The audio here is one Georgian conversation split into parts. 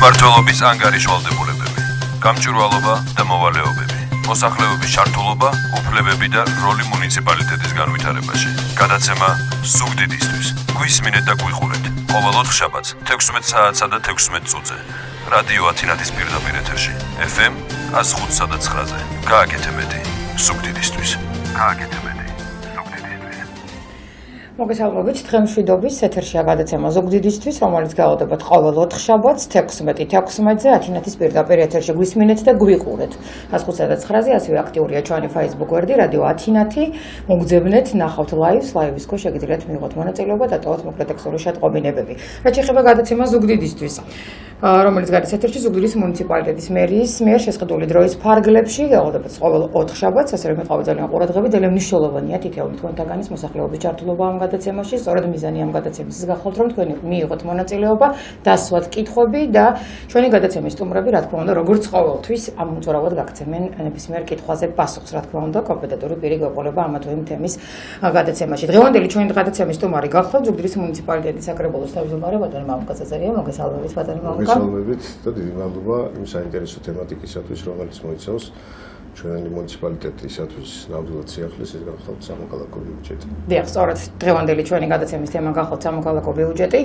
მმართველობის ანგარიშვალდებულებები, გამჭვირვალობა და მოვალეობები, მოსახლეობის ჩართულობა, უფლებები და როლი მუნიციპალიტეტის განვითარებაში. გადაცემა ზუგდიდისთვის. გვისმინეთ და გვიყურეთ. ყოველ ოთხშაბათს 16 საათსა და 16 წუთზე. რადიო ათინათის პირდაპირ ეთერში. FM 105-სა და 9-ზე. გააკეთებინეთ ზუგდიდისთვის. გააკეთებინეთ. მოგესალმებით, დღეს მშვიდობის ეთერშია გადაცემა ზუგდიდისთვის, რომელიც გავუდებთ ყოველ ოთხშაბათს 16-ზე ათინათის პირდაპირ ეთერში. გვისმინეთ და გვიყურეთ. 105-სა და 9-ზე, ასევე აქტიურია ჩვენი ფეისბუქ გვერდი რადიო ათინათი. მოგძებნეთ, ნახავთ ლაივის ქვეშ შეგიძლიათ მიიღოთ მონაწილეობა და დატოვოთ მოკლე ტექსტური შეტყობინებები. რაც შეეხება გადაცემა ზუგდიდისთვის, რომელიც გადის ეთერში ზუგდიდის მუნიციპალიტეტის მერიის მიერ შესყიდული დროის ფარგლებში, გავუდებთ ყოველ ოთხშაბათს, ასევე მიყავთ ძალიან ყურადღებით, ძალიან მნიშვნელოვანია თითოეული თქვენთაგანის მოსახლეობის ჩართულობა ამ გადაცემაში. სწორედ მიზანი ამ გადაცემის გახლავთ, რომ თქვენ მიიღოთ მონაწილეობა, დასვათ კითხვები და ჩვენი გადაცემის სტუმრები, რა თქმა უნდა, როგორც ყოველთვის ამომწურავად გაგცემენ ნებისმიერ კითხვაზე პასუხს, რა თქმა უნდა, კომპეტენტური პირი გვეყოლება ამა თუ იმ თემის გადაცემაში. დღევანდელი ჩვენი გადაცემის სტუმარი გახლავთ ზუგდიდის მუნიციპალიტეტის საკრებულოს თავმჯდომარე ბატონი მამუკა წოწერია. მოგესალმებით ბატონი მამუკა. მოგესალმებით და დიდი მადლობა იმ საინტერესო თემატიკისათვის, რომელიც მოიცავს ჩვენი მუნიციპალიტეტისათვის ნამდვილად სიახლეს, ეს გახლავთ სამოქალაქო ბიუჯეტი. დიახ, სწორედ დღევანდელი ჩვენი გადაცემის თემა გახლავთ სამოქალაქო ბიუჯეტი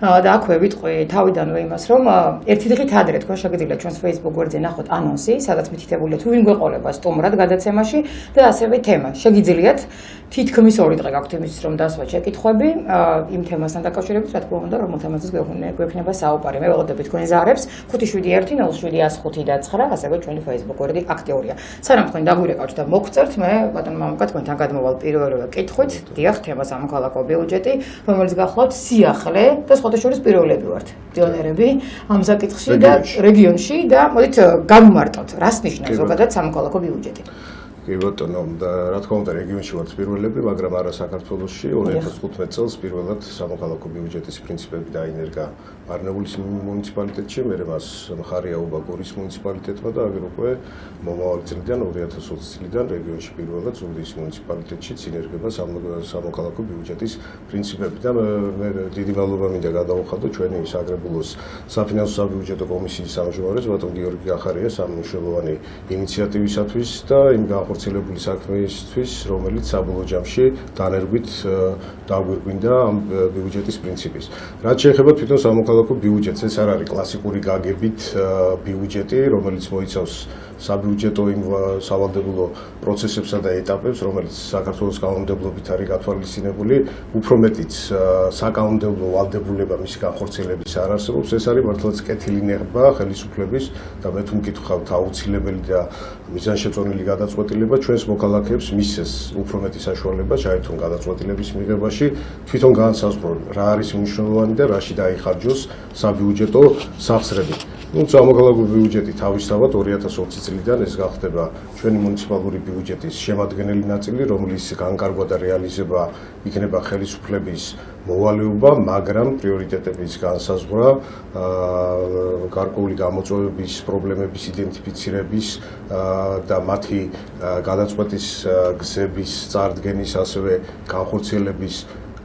და აქვე ვიტყვი თავიდანვე იმას, რომ ერთი დღით ადრე თქვენ შეგიძლიათ ჩვენს ფეისბუქ გვერდზე ნახოთ ანონსი, სადაც მითითებულია თუ ვინ გვეყოლება სტუმრად გადაცემაში და ასევე თემა. შეგიძლიათ თითქმის 2 დღე გაქვთ იმისთვის, რომ დასვათ შეკითხვები იმ თემასთან დაკავშირებით, რა თქმა უნდა, რომელ თემაზეც გვექნება საუბარი. მე ველოდები თქვენ ზარებს 571-07-09, ასევე ჩვენი ფეისბუქ გვერდი აქტიურია. სანამ თქვენ დაგვირეკავთ და მოგწერთ, მე ბატონო მამუკა თქვენთან გადმოვალ პირველივე კითხვით. დიახ, თემა სამოქალაქო ბიუჯეტი, რომელიც გახლავთ სიახლე და სხვათა შორის პირველები ვართ. პიონერები ამ საკითხში და რეგიონში და მოდით გამომარტოთ, რას ნიშნავს ზოგადად სამოქალაქო ბიუჯეტი. კი ბატონო, და რა თქმა უნდა რეგიონში ვართ პირველები, მაგრამ არა საქართველოში. 2015 წელს პირველად სამოქალაქო ბიუჯეტის პრინციპები დაინერგა არნაულის მუნიციპალიტეტში, მერე მას მხარი აუღა გორის მუნიციპალიტეტმა და აგერ უკვე მომავალი წლიდან 2020 წლიდან რეგიონში პირველად ზუგდიდის მუნიციპალიტეტშიც ინერგება სამოქალაქო ბიუჯეტის პრინციპები და მე დიდი მადლობა მინდა გადავუხადო ჩვენი საკრებულოს საფინანსო საბიუჯეტო კომისიის თავმჯდომარეს ბატონ გიორგი ახარიას ამ მნიშვნელოვანი ინიციატივისათვის და იმ განხორციელებული საქმეისთვის, რომელიც საბოლოო ჯამში დანერგვით დაგვირგვინდა ამ ბიუჯეტის პრინციპის. რაც შეეხება თვითონ სამოქალაქო ბიუჯეტს, ეს არ არის კლასიკური გაგებით ბიუჯეტი, რომელიც მოიცავს საბიუჯეტო იმ სავალდებულო პროცესებსა და ეტაპებს, რომელიც საქართველოს კანონმდებლობით არის გათვალისწინებული, უფრო მეტიც საკანონმდებლო ვალდებულება მისი განხორციელების არ არსებობს. ეს არის მართლაც კეთილი ნեղბა ხელისუფლების და მე თუ მკითხავთ აუცილებელი და მიზანშეწონილი გადაწყვეტილება ჩვენს მოქალაქეებს მისცეს უფრო მეტი საშუალება ჩაერთონ გადაწყვეტილების მიღებაში, თვითონ განსაზღვრონ რა არის მნიშვნელოვანი და რაში დაიხარჯოს საბიუჯეტო სახსრები. სამოქალაქო ბიუჯეტი თავისთავად 2020 წლიდან ეს გახდება ჩვენი მუნიციპალური ბიუჯეტის შემადგენელი ნაწილი, რომლის განკარგვა და რეალიზება იქნება ხელისუფლების მოვალეობა, მაგრამ პრიორიტეტების განსაზღვრა, გარკვეული გამოწვევების, პრობლემების იდენტიფიცირების და მათი გადაწყვეტის გზების წარდგენის, ასევე განხორციელების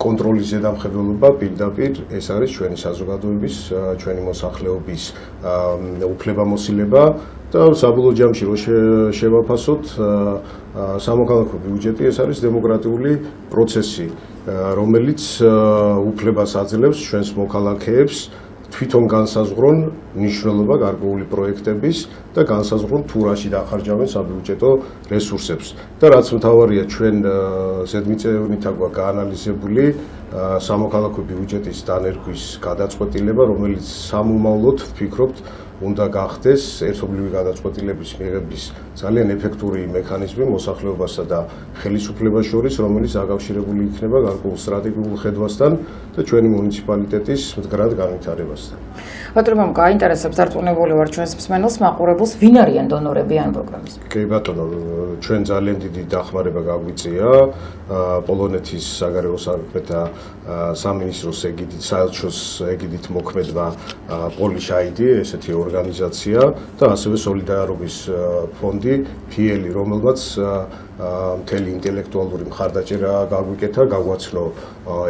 კონტროლის ზედამხედველობა პირდაპირ ეს არის ჩვენი საზოგადოების, ჩვენი მოსახლეობის უფლებამოსილება და საბოლოო ჯამში რო შევაფასოთ სამოქალაქო ბიუჯეტი, ეს არის დემოკრატიული პროცესი, რომელიც უფლებას აძლევს ჩვენს მოქალაქეებს თვითონ განსაზღვრონ მნიშვნელობა გარკვეული პროექტების და განსაზღვრონ თუ რაში დახარჯავენ საბიუჯეტო რესურსებს. და რაც მთავარია, ჩვენ ზედმიწევნით აგვა გაანალიზებული სამოქალაქო ბიუჯეტის დანერგვის გადაწყვეტილება, რომელიც სამომავლოდ ვფიქრობთ უნდა გახდეს ერთობლივი გადაწყვეტილების მიღების ძალიან ეფექტური მექანიზმი მოსახლეობასა და ხელისუფლებას შორის, რომელიც დაკავშირებული იქნება გარკვეულ სტრატეგიულ ხედვასთან და ჩვენი მუნიციპალიტეტის მდგრად განვითარებასთან. ბატონო მამუკა, აინტერესებს დარწმუნებული ვარ ჩვენს მსმენელს, მაყურებელს, ვინ არიან დონორები ამ პროგრამის? კი ბატონო, ჩვენ ძალიან დიდი დახმარება გაგვიწია პოლონეთის საგარეო საქმეთა სამინისტროს ეგიდით, საელჩოს ეგიდით მოქმედმა პოლიშ აიდი, ესეთი ორგანიზაცია და ასევე სოლიდარობის ფონდი ფიელი, რომელმაც მთელი ინტელექტუალური მხარდაჭერა გაგვიკეთა, გაგვაცნო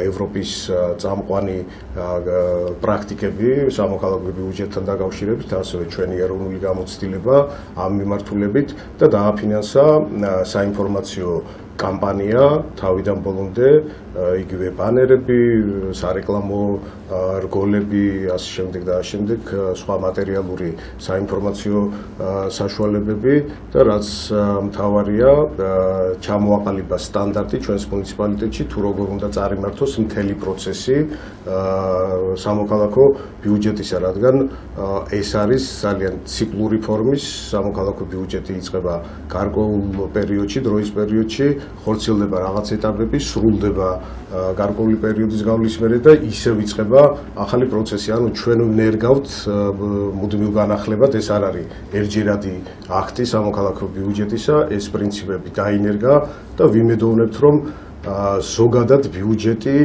ევროპის წამყვანი პრაქტიკები სამოქალაქო ბიუჯეტთან დაკავშირებით, ასევე ჩვენი ეროვნული გამოცდილება ამ მიმართულებით და დააფინანსა საინფორმაციო კამპანია თავიდან ბოლომდე, იგივე ბანერები, სარეკლამო რგოლები, ასე შემდეგ და შემდეგ სხვა მატერიალური საინფორმაციო საშუალებები და რაც მთავარია, ჩამოაყალიბა სტანდარტი ჩვენს მუნიციპალიტეტში თუ როგორ უნდა წარიმართოს მთელი პროცესი სამოქალაქო ბიუჯეტისა, რადგან ეს არის ძალიან ციკლური ფორმის სამოქალაქო ბიუჯეტი იწყება გარკვეულ პერიოდში, დროის პერიოდში, ხორციელდება რაღაც ეტაპები, სრულდება გარკვეული პერიოდის გავლის მერე და ისევ იწყება ახალი პროცესი. ანუ ჩვენ ნერგავთ მუდმივ განახლებად, ეს არ არის ერთჯერადი აქტი სამოქალაქო ბიუჯეტისა, ეს პრინციპები დაინერგა და ვიმედოვნებთ, რომ ზოგადად ბიუჯეტი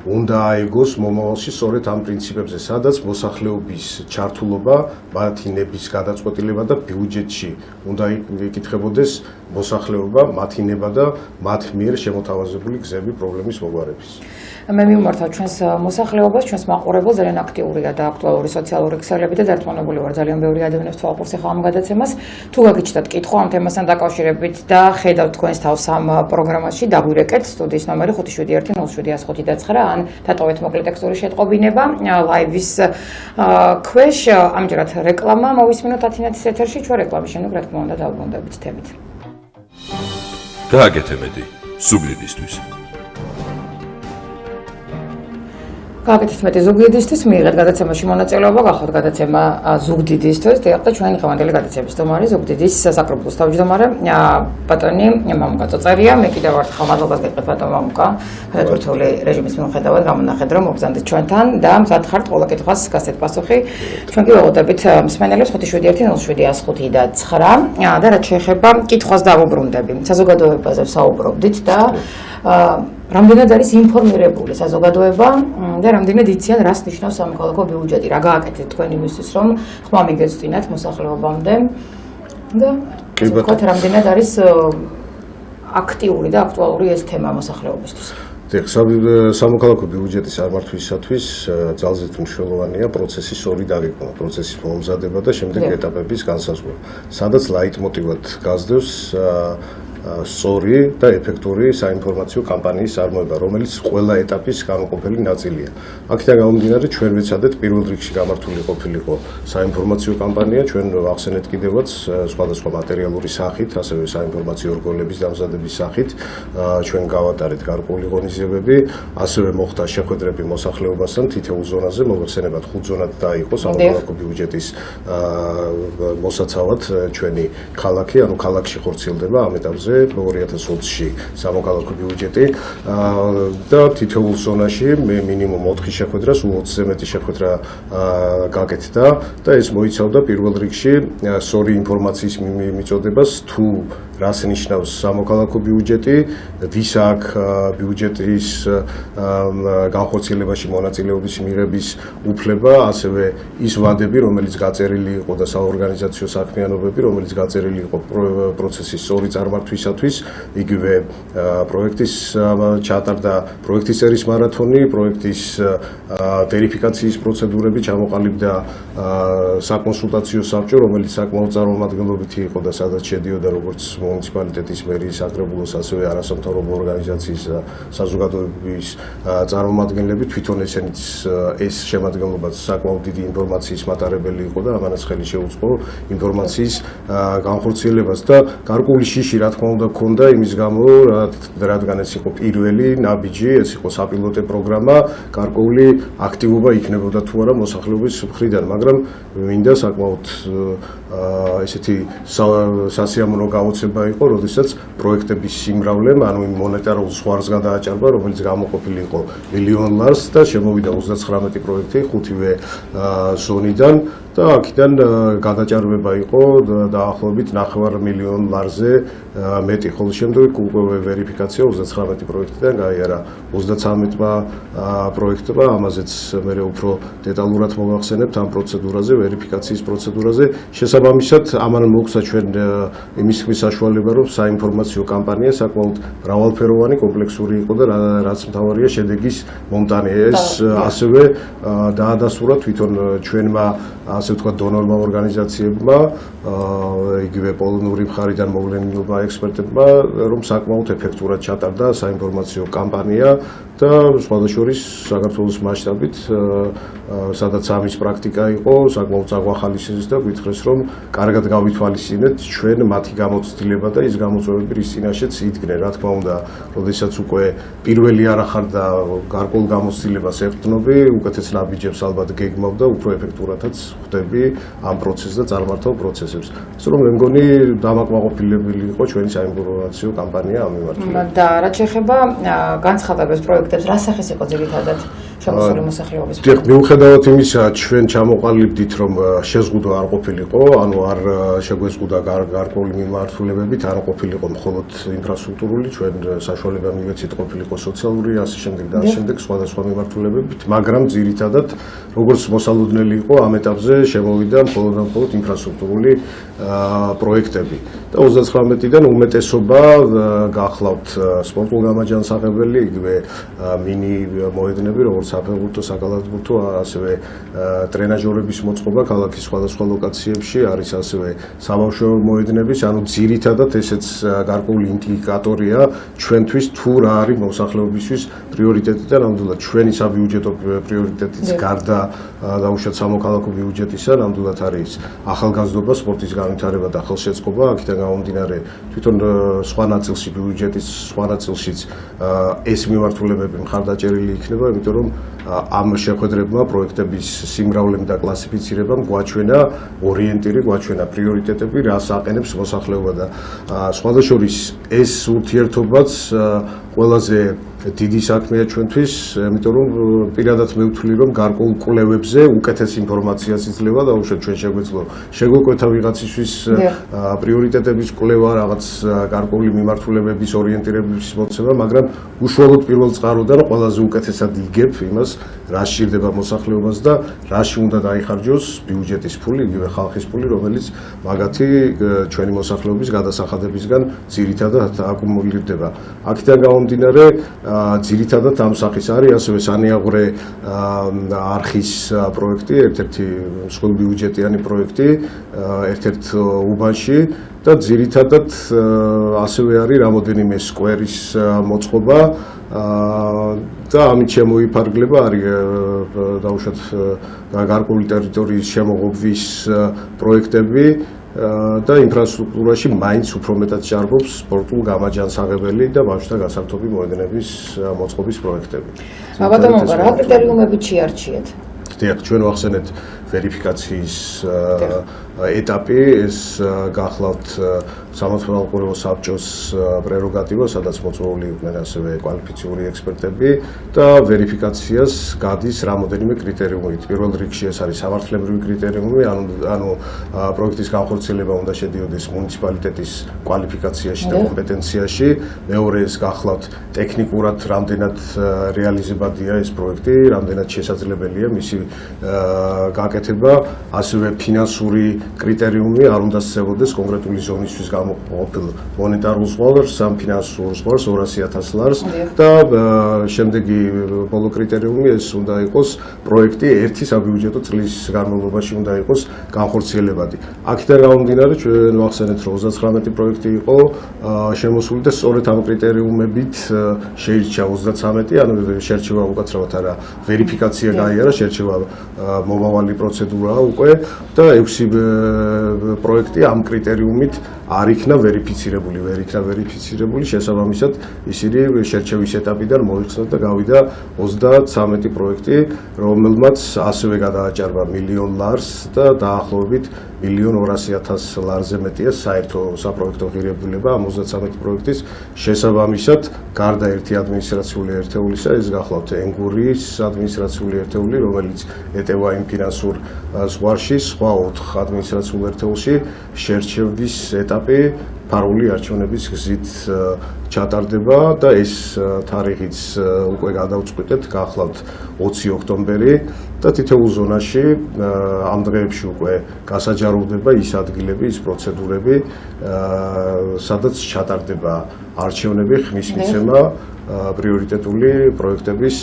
უნდა აეგოს მომავალში სწორედ ამ პრინციპებზე, სადაც მოსახლეობის ჩართულობა, მათი ნების გადაწყვეტილება და ბიუჯეტში უნდა იკითხებოდეს მოსახლეობა, მათი ნება და მათ მიერ შემოთავაზებული გზები პრობლემის მოგვარების. მე მიმართავ ჩვენს მოსახლეობას, ჩვენს მაყურებელს, ძალიან აქტიურია და აქტუალური სოციალური ქსელები და დარწმუნებული ვარ, ძალიან ბევრი ადამიანს თვალყურს ეხლა ამ გადაცემას. თუ გაგიჩნდათ კითხვა ამ თემასთან დაკავშირებით და ხედავთ თქვენს თავს ამ პროგრამაში, დაგვირეკეთ სტუდიის ნომერი 571070759 ან დატოვეთ მოკლე ტექსტური შეტყობინება ლაივის ქვეშ. ამჯერად რეკლამა მოვისმინოთ ათინათის ეთერში, ჩვენ რეკლამის შემდეგ რა თქმა უნდა დავბრუნდებით თემით. გააკეთებედი ზუგდიდისთვის. გააკეთეთ მეტი ზუგდიდისთვის, მიიღეთ გადაცემაში მონაწილეობა, გახოთ გადაცემა ზუგდიდისთვის, და ჩვენი ხევანდელი გადაცემის სტუმარი ზუგდიდის საკრებულოს თავმჯდომარე ბატონი მამუკა წოწერია. მე კიდევ ერთხელ მადლობას გეტყვით ბატონ მამუკა, ფედერალური რეჟიმის მიუხედავად გამონახეთ, რომ მოგზავნეთ ჩვენთან და მზად ხართ ყველა კითხვას გასცეთ პასუხი. ჩვენ კი ველოდებით მსმენელებს 571070509 და რაც შეეხება კითხვას დავუბრუნდები. საზოგადოებაზე ვსაუბრობდით და რამდენად არის ინფორმირებული საზოგადოება და რამდენად იციან, რას ნიშნავს სამოქალაქო ბიუჯეტი, რა გააკეთეთ თქვენ იმისთვის, რომ ხმა მიგეწვინათ მოსახლეობამდე და ვთქვათ, რამდენად არის აქტიური და აქტუალური ეს თემა მოსახლეობისთვის. სამოქალაქო ბიუჯეტის წარმართვისათვის ძალზედ მნიშვნელოვანია პროცესის ორი დაგეგმვა, პროცესის მომზადება და შემდეგ ეტაპების განსაზღვრება, სადაც ლაიტმოტივად გასდევს სწორი და ეფექტური საინფორმაციო კამპანიის წარმოება, რომელიც ყველა ეტაპის განუყოფელი ნაწილია. აქედან გამომდინარე, ჩვენ ვეცადეთ პირველ რიგში გამართული ყოფილიყო საინფორმაციო კამპანია, ჩვენ ახსენეთ კიდევაც სხვადასხვა მატერიალური სახით, ასევე საინფორმაციო რგოლების დამზადების სახით, ჩვენ გავატარეთ გარკვეული ღონისძიებები, ასევე მოხდა შეხვედრები მოსახლეობასთან თითოეულ ზონაზე, მოგხსენებათ 5 ზონად დაიყო სამოქალაქო ბიუჯეტის მოსაცავად ჩვენი ქალაქი, ანუ ქალაქში ხორციელდება ამ ეტაპზე 2020-ში სამოქალაქო ბიუჯეტი და თითოეულ ზონაში მინიმუმ 4 შეხვედრა, სულ 20-ზე მეტი შეხვედრა გაკეთდა და ეს მოიცავდა პირველ რიგში სწორი ინფორმაციის მიწოდებას, თუ რას ნიშნავს სამოქალაქო ბიუჯეტი, ვის აქვს ბიუჯეტის განხორციელებაში მონაწილეობის მიღების უფლება, ასევე ის ვადები, რომელიც გაწერილი იყო და საორგანიზაციო საქმიანობები, რომელიც გაწერილი იყო პროცესის სწორი წარმართვისათვის, იგივე პროექტის ჩატარდა პროექტის წერის მარათონი, პროექტის ვერიფიკაციის პროცედურები, ჩამოყალიბდა საკონსულტაციო საბჭო, რომელიც საკმაოდ წარმომადგენლობითი იყო და სადაც შედიოდა როგორც მუნიციპალიტეტის მერის, საკრებულოს, ასევე არასამთავრობო ორგანიზაციის საზოგადოების წარმომადგენლები, თვითონ ესენიც ეს შემადგენლობაც საკმაოდ დიდი ინფორმაციის მატარებელი იყო და ამანაც ხელი შეუწყო ინფორმაციის განხორციელებას და გარკვეული შიში რა თქმა უნდა ქონდა იმის გამო, რადგან ეს იყო პირველი ნაბიჯი, ეს იყო საპილოტე პროგრამა, გარკვეული აქტივობა იქნებოდა თუ არა მოსახლეობის მხრიდან, მაგრამ მინდა საკმაოდ ესეთი სასიამოვნო გამოცება იყო, როდესაც პროექტების სიმრავლემ, ანუ იმ მონეტარულ ზღვარს გადააჭარბა, რომელიც გამოყოფილი იყო $1,000,000 ლარს და შემოვიდა 39 პროექტი 5-ვე ზონიდან და აქედან გადაჭარბება იყო დაახლოებით $900,000 ლარზე მეტი, ხოლო შემდგომი უკვე ვერიფიკაცია 39 პროექტიდან გაიარა 33-მა პროექტმა, ამაზეც მე უფრო დეტალურად მოვახსენებთ ამ პროცედურაზე, ვერიფიკაციის პროცედურაზე. შესაბამისად, ამან მოგცა ჩვენ იმის საშუალება, რომ საინფორმაციო კამპანია საკმაოდ მრავალფეროვანი, კომპლექსური იყო და რაც მთავარია შედეგის მომტანი. ეს ასევე დაადასტურა თვითონ ჩვენმა, ასე ვთქვათ, დონორმა ორგანიზაციებმა, იგივე პოლონური მხარიდან მოვლენილმა ექსპერტებმა, რომ საკმაოდ ეფექტურად ჩატარდა საინფორმაციო კამპანია და სხვადასხვა საქართველოს მასშტაბით, სადაც ამის პრაქტიკა იყო, საკმაოდ წაგვახალისეს და გითხრეს, რომ კარგად გავითვალისწინეთ ჩვენ მათი გამოცდილება და ის გამოწვევები, რის წინაშეც იდგნენ. რა თქმა უნდა, როდესაც უკვე პირველი არ ახარ და გარკვეულ გამოცდილებას ეყრდნობი, უკეთეს ნაბიჯებს ალბათ გეგმავ და უფრო ეფექტურადაც ხვდები ამ პროცესს და წარმართავ პროცესებს. ასე რომ მე მგონი დამაკმაყოფილებელი იყო ჩვენი საინფორმაციო კამპანია ამ მიმართულებით. და რაც შეეხება განცხადებებს პროექტებს, რა სახის იყო ძირითადად შემოსული მოსახლეობის? მიუხედავად იმისა, ჩვენ ჩამოყალიბდით, რომ შეზღუდვა არ ყოფილიყო, ანუ არ შეგვეზღუდა გარკვეული მიმართულებებით, არ ყოფილიყო მხოლოდ ინფრასტრუქტურული, ჩვენ საშუალება მივეცით ყოფილიყო სოციალური, ასე შემდეგ და ასე შემდეგ სხვადასხვა მიმართულებებით, მაგრამ ძირითადად როგორც მოსალოდნელი იყო ამ ეტაპზე შემოვიდა მხოლოდ ინფრასტრუქტურული პროექტები. და 39-დან უმეტესობა გახლავთ სპორტულ-გამაჯანსაღებელი, იგივე მინი მოედნები, როგორც საფეხბურთო, საკალათბურთო, ასევე ტრენაჟორების მოწყობა ქალაქის სხვადასხვა ლოკაციებში, არის ასევე საბავშვო მოედნების, ანუ ძირითადად ესეც გარკვეული ინდიკატორია ჩვენთვის თუ რა არის მოსახლეობისთვის პრიორიტეტი და ნამდვილად ჩვენი საბიუჯეტო პრიორიტეტიც გარდა დაუშვათ სამოქალაქო ბიუჯეტისა, ნამდვილად არის ახალგაზრდობა, სპორტის განვითარება და ხელშეწყობა. აქედან გამომდინარე, თვითონ სხვა ნაწილში ბიუჯეტის სხვა ნაწილშიც ეს მიმართულებები მხარდაჭერილი იქნება, იმიტომ რომ ამ შეხვედრებმა პროექტების სიმრავლემ და კლასიფიცირებამ გვაჩვენა ორიენტირი, გვაჩვენა პრიორიტეტები, რას აყენებს მოსახლეობა და სხვადასხვა ეს ურთიერთობაც ყველაზე დიდი საქმეა ჩვენთვის, იმიტომ რომ პირადად მე ვთვლი, რომ გარკვეულ კვლევებზე უკეთეს ინფორმაციას იძლევა და უშუალოდ ჩვენ შეგვეკვეთა ვიღაცისთვის პრიორიტეტების კვლევა, რაღაც გარკვეული მიმართულებების ორიენტირების მოცემა, მაგრამ უშუალოდ პირველ წყაროდან ყველაზე უკეთესად იგებ იმას, რა სჭირდება მოსახლეობას და რაში უნდა დაიხარჯოს ბიუჯეტის ფული, იგივე ხალხის ფული, რომელიც მაგათი ჩვენი მოსახლეობის გადასახადებისგან ძირითადად აკუმულირდება. აქედან გამომდინარე, ძირითადად ამ სახის არის ასევე სანიაღვრე არხის პროექტი, ერთ-ერთი მსხვილბიუჯეტიანი პროექტი, ერთ-ერთ უბანში და ძირითადად ასევე არის რამოდენიმე სკვერის მოწყობა და ამით შემოიფარგლება არის დაუშვათ გარკვეული ტერიტორიის შემოღობის პროექტები და ინფრასტრუქტურაში მაინც უფრო მეტად ჭარბობს სპორტულ-გამაჯანსაღებელი და ბავშვთა გასართობი მოედნების მოწყობის პროექტები. ბატონო, რა კრიტერიუმებით შეარჩიეთ? დიახ, ჩვენ ვახსენეთ ვერიფიკაციის ეტაპი, ეს გახლავთ სამოქალაქო საბჭოს პრეროგატივა, სადაც მოწვეული იყვნენ ასევე კვალიფიციური ექსპერტები და ვერიფიკაციას გადის რამოდენიმე კრიტერიუმით. პირველ რიგში ეს არის სამართლებრივი კრიტერიუმი, ანუ პროექტის განხორციელება უნდა შედიოდეს მუნიციპალიტეტის კვალიფიკაციაში და კომპეტენციაში. მეორე ეს გახლავთ ტექნიკურად რამდენად რეალიზებადია ეს პროექტი, რამდენად შესაძლებელია მისი გაკეთება, ასევე ფინანსური კრიტერიუმი არ უნდა სწევოდეს კონკრეტული ზონისთვის გამოყოფილ მონეტარულ ზღვარს, ამ ფინანსურ ზღვარს 200,000 ლარს და შემდეგი ბოლო კრიტერიუმი ეს უნდა იყოს პროექტი ერთი საბიუჯეტო წლის განმავლობაში უნდა იყოს განხორციელებადი. აქედან გამომდინარე ჩვენ ვახსენეთ, რომ 39 პროექტი იყო შემოსული და სწორედ ამ კრიტერიუმებით შეირჩა 33, ანუ შერჩევა უკაცრავად არა ვერიფიკაცია გაიარა, შერჩევა მომავალი პროცედურაა უკვე და 6 პროექტი ამ კრიტერიუმით არ იქნა ვერიფიცირებული, შესაბამისად ისინი შერჩევის ეტაპიდან მოიხსნა და გავიდა 33 პროექტი, რომელმაც ასევე გადააჭარბა 1,000,000 ლარს და დაახლოებით 1,200,000 ლარზე მეტია საერთო საპროექტო ღირებულება ამ 33 პროექტის შესაბამისად, გარდა ერთი ადმინისტრაციული ერთეულისა, ეს გახლავთ ენგურის ადმინისტრაციული ერთეული, რომელიც ეტევა იმ ფინანსურ ზღვარში, სხვა 4 ადმინისტრაციულ ერთეულში შერჩევის ეტაპი ფარული არჩევნების გზით ჩატარდება და ეს თარიღიც უკვე გადავწყვიტეთ, გახლავთ 20 ოქტომბერი და თითოეულ ზონაში ამ დღეებში უკვე გასაჯაროვდება ის ადგილები, ის პროცედურები, სადაც ჩატარდება არჩევნები, ხმის მიცემა პრიორიტეტული პროექტების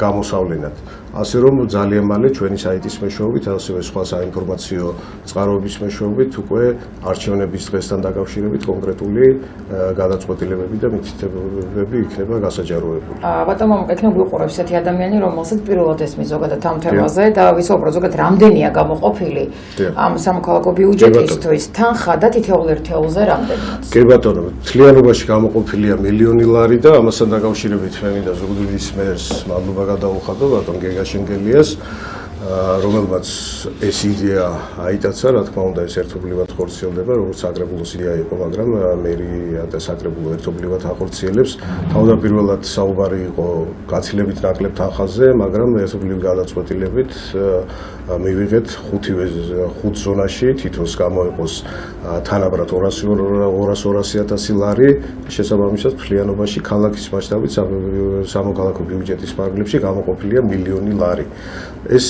გამოსავლენად. ასე რომ ძალიან მალე ჩვენი საიტის მეშვეობით, ასევე სხვა საინფორმაციო წყაროების მეშვეობით უკვე არჩევნების დღესთან დაკავშირებით კონკრეტული გადაწყვეტილებები და მითითებები იქნება გასაჯაროებული. ბატონო, ეკნო გვიყურებს ესეთი ადამიანი, რომელსაც პირველად ესმის ზოგადად ამ თემაზე და ვისაუბროთ ზოგადად რამდენია გამოყოფილი ამ სამოქალაქო ბიუჯეტისთვის თანხა და თითოეულ ერთეულზე რამდენიც. კი ბატონო, მთლიანობაში გამოყოფილია მილიონი ლარი და ამასთან დაკავშირებით მე მინდა ზუგდიდის მერს მადლობა გადაუხადო ბატონ გეგაშენგელიას, რომელმაც ეს იდეა აიტაცა, რა თქმა უნდა ეს ერთობლივად ხორციელდება, როგორც საკრებულოს იდეა იყო, მაგრამ მერია და საკრებულო ერთობლივად ახორციელებს. თავდაპირველად საუბარი იყო გაცილებით ნაკლებ თანხაზე, მაგრამ ერთობლივი გადაწყვეტილებით მივიღეთ 5 ზონაში თითოს გამოიყოს თანაბრად 200.000 ლარი, შესაბამისად მთლიანობაში ქალაქის მასშტაბით სამოქალაქო ბიუჯეტის ფარგლებში გამოყოფილია მილიონი ლარი. ეს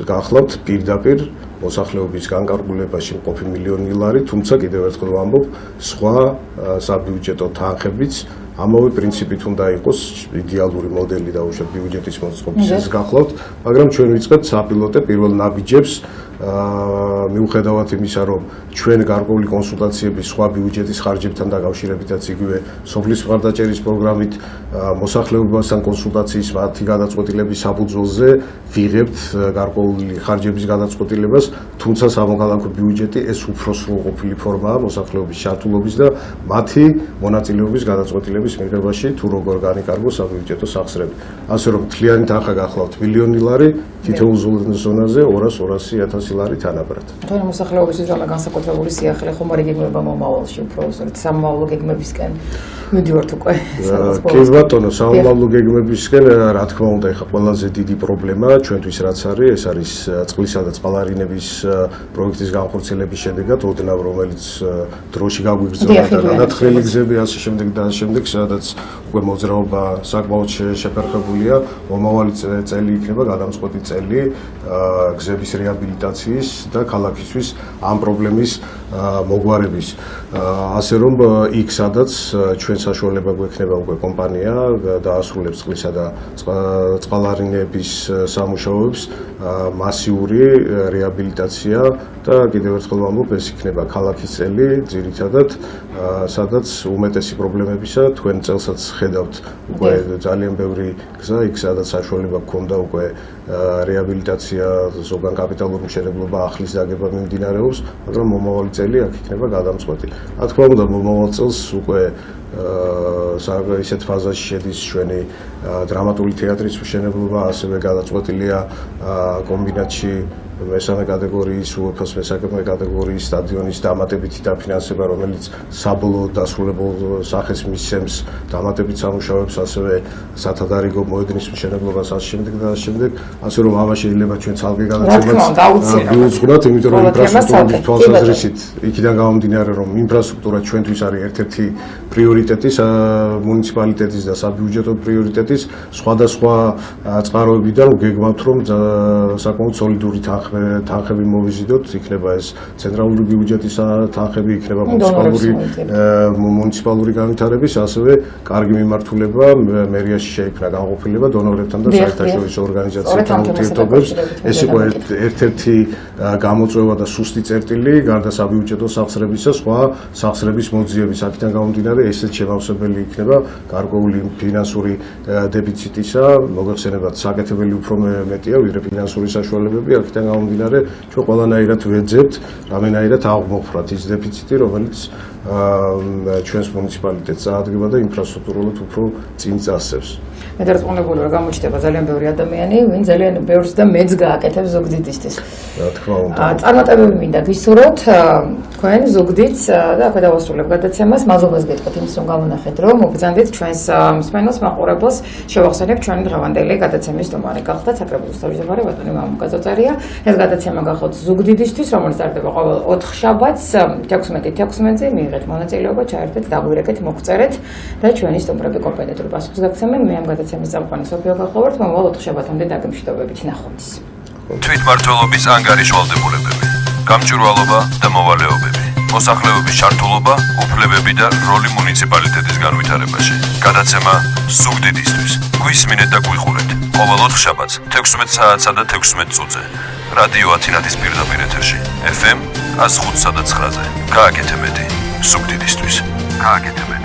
გახლავთ პირდაპირ მოსახლეობის განკარგულებაში მყოფი მილიონი ლარი, თუმცა კიდევ ერთხელ ვამბობ, სხვა საბიუჯეტო თანხებიც ამავე პრინციპით უნდა იყოს იდეალური მოდელი დაუშვათ ბიუჯეტის მოწყობის ეს გახლავთ, მაგრამ ჩვენ ვიწყებთ საპილოტე პირველ ნაბიჯებს მიუხედავად იმისა, რომ ჩვენ გარკვეული კონსულტაციები სხვა ბიუჯეტის ხარჯებთან დაკავშირებითაც იგივე სოფლის მხარდაჭერის პროგრამით მოსახლეობასთან კონსულტაციის მათი გადაწყვეტილების საფუძველზე ვიღებთ გარკვეული ხარჯების გადაწყვეტილებას, თუმცა სამოქალაქო ბიუჯეტი ეს უფრო სრულყოფილი ფორმაა მოსახლეობის ჩართულობის და მათი მონაწილეობის გადაწყვეტილების მიღებაში თუ როგორ განიკარგოს საბიუჯეტო სახსრები. ასე რომ მთლიანი თანხა გახლავთ მილიონი ლარი, თითოეულ ზონაზე 200.000 ლარი თანაბრად. თქვენი მოსახლეობის ზონა განსაკუთრებული სიახლე ხომ არ იგეგმება მომავალში უფრო სწორედ სამომავლო გეგმებისკენ მივდივართ უკვე. კი ბატონო, სამომავლო გეგმებისკენ რა თქმა უნდა ეხა ყველაზე დიდი პრობლემა ჩვენთვის რაც არის, ეს არის წყლისა და წყალარინების პროექტის განხორციელების შედეგად ოდნავ რომელიც დროში გაგვიგრძელდა და განათხრილი გზები ასე შემდეგ და ამ შემდეგ სადაც უკვე მოძრაობა საკმაოდ შეფერხებულია, მომავალი წელი იქნება გადამწყვეტი წელი გზების რეაბილიტაციის და ქალაქისთვის ამ პრობლემის მოგვარების. ასე რომ იქ სადაც ჩვენ საშუალება გვექნება უკვე კომპანია დაასრულებს წყლისა და წყალარინების სამუშაოებს, მასიური რეაბილიტაცია და კიდევ ერთხელ ვამბობ, ეს იქნება ქალაქის წელი ძირითადად, სადაც უმეტესი პრობლემებისა თქვენ წელსაც ხედავთ უკვე ძალიან ბევრი გზა, იქ სადაც საშუალება გქონდა უკვე რეაბილიტაცია, ზოგან კაპიტალური მშენებლობა, ახლის დაგება მიმდინარეობს, მაგრამ მომავალი წელი აქ იქნება გადამწყვეტი. რა თქმა უნდა, მომავალ წელს უკვე ისეთ ფაზაში შედის ჩვენი დრამატული თეატრის მშენებლობა, ასევე გადაწყვეტილია კომბინატში მესამე კატეგორიის, უეფას მესამე კატეგორიის სტადიონის დამატებითი დაფინანსება, რომელიც საბოლოო დასრულებულ სახეს მისცემს დამატებით სამუშაოებს, ასევე სათადარიგო მოედნის მშენებლობას ასე შემდეგ და ასე შემდეგ, ასე რომ ამას შეიძლება ჩვენ ცალკე გადაცემას ვიუძღვნათ, იმიტომ რომ ინფრასტრუქტურის თვალსაზრისით იქიდან გამომდინარე, რომ ინფრასტრუქტურა ჩვენთვის არის ერთ-ერთი პრიორიტეტი მუნიციპალიტეტის და საბიუჯეტო პრიორიტეტის, სხვადასხვა წყაროებიდან ვგეგმავთ, რომ საკმაოდ სოლიდური თანხები მოვიზიდოთ, იქნება ეს ცენტრალური ბიუჯეტის თანხები, იქნება მუნიციპალური განვითარების, ასევე კარგი მიმართულება მერიაში შეიქმნა განყოფილება დონორებთან და საერთაშორისო ორგანიზაციებთან ურთიერთობებს. ეს იყო ერთ-ერთი გამოწვევა და სუსტი წერტილი, გარდა საბიუჯეტო სახსრებისა, სხვა სახსრების მოძიების აქედან გამომდინარე, ესეც შემავსებელი იქნება გარკვეული ფინანსური დეფიციტისა, მოგეხსენებათ, საკეთებელი უფრო მეტია, ვიდრე ფინანსური საშუალებები, აქედან გამომდინარე, ჩვენ ყველანაირად ვეძებთ, რამენაირად აღმოფხვრათ ის დეფიციტი, რომელიც ჩვენს მუნიციპალიტეტს წაადგება და ინფრასტრუქტურულად უფრო წინ წასწევს. მე დარწმუნებული ვარ, გამოჩნდება ძალიან ბევრი ადამიანი, ვინ ძალიან ბევრს და მეც გააკეთებს ზუგდიდისთვის. რა თქმა უნდა. წარმატებები მინდა გისურვოთ თქვენ ზუგდიდს და აქვე დავასრულებ გადაცემას. მადლობას გეტყვით იმის, რომ გამონახეთ, რომ მოგზანდით ჩვენს მსმენელს, მაყურებელს, შევახსენებ ჩვენი დღევანდელი გადაცემის სტუმარი. გახლდათ საკრებულოს თავმჯდომარე ბატონი მამუკა წოწერია. ეს გადაცემა გახოთ ზუგდიდისთვის, რომელიც ტარდება ყოველ ოთხშაბათს 16:16-ზე. მიიღეთ მონაწილეობა, ჩაერთეთ, დაგვირეკეთ, მოგწერეთ და ჩვენი სტუმრები კომპეტენტური პასუხს გაგცემენ. მე ამ გადაცემის წამყვანი სოფიო გახლავართ, მომავალ ოთხშაბათამდე დაგემშვიდობებით, ნახვამდის. თვითმმართველობის ანგარიშვალდებულებები, გამჭვირვალობა და მოვალეობები, მოსახლეობის ჩართულობა, უფლებები და როლი მუნიციპალიტეტის განვითარებაში. გადაცემა ზუგდიდისთვის. გვისმინეთ და გვიყურეთ. ყოველ ოთხშაბათს 16 საათსა და 16 წუთზე. რადიო ათინათის პირდაპირ ეთერში. FM 105-ზე. გააკეთე მეტი. ზუგდიდისთვის. გააკეთე მეტი.